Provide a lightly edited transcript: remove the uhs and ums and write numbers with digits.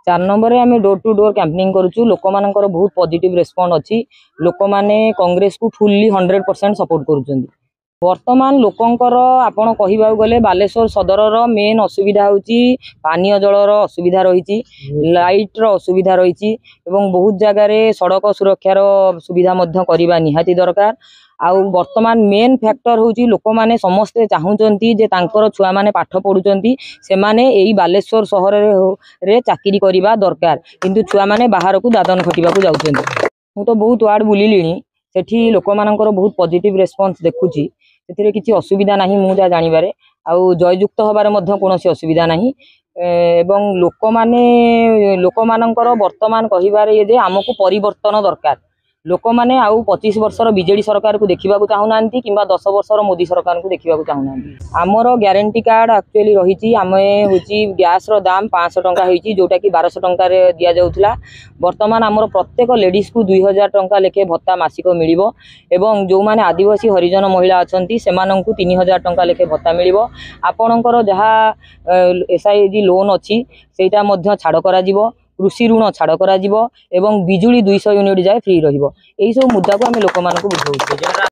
4 number आम door to door campaigning करूँ लोक मानकर बहुत पॉजिटिव रेस्पॉन्ड अच्छी लोक मैंने कांग्रेस को फुल्ली 100% सपोर्ट करुँच वर्तमान लोकंकर आपण कहवाक गले बालेश्वर सदर मेन असुविधा होची पानीय जलर असुविधा रही लाइट असुविधा रही बहुत जगार सड़क सुरक्षार सुविधा करवा निहाती दरकार आउ वर्तमान मेन फैक्टर होची लोक माने समस्ते चाहूचंती जे तांकर छुआ माने पाठ पढ़ुचंती से माने एई बालेश्वर शहर रे चाकरी करिबा दरकार किंतु छुआ माने बाहर को दादन खटिबा को जाउचंती। मु तो बहुत वार्ड बुलिलिनी सेठी लोक मानकर बहुत पॉजिटिव रेस्पॉन्स देखुची सेथिरे किछि असुविधा नाही मु जा जानिबारे आउ जययुक्त होबारे मध्य कोनोसी असुविधा नाही एवं लोक मानकर वर्तमान कहिबारे ये जे हमकु परिवर्तन दरकार लोक माने आउ 25 वर्षर बीजेडी सरकार को देखा चाहूना कि 10 वर्षर मोदी सरकार को देखा चाहूना आमर ग्यारंटी कार्ड एक्चुअली रही आम हूँ गैस दाम 500 टंका होती जोटा कि 1200 टंकार दि जाऊला बर्तमान आमर प्रत्येक लेडीज को 2000 टंका लेखे भत्ता मासिक मिल एवं जो माने आदिवासी हरिजन महिला अच्छा से 3000 टंका लेखे भत्ता मिल आपणकर जहाँ SIG लोन अच्छी से छाड़ करा कृषि ऋण छाड़ करा एवं बिजुली 200 यूनिट जाए फ्री रही सब मुद्दा को आम लोक बुझाऊ।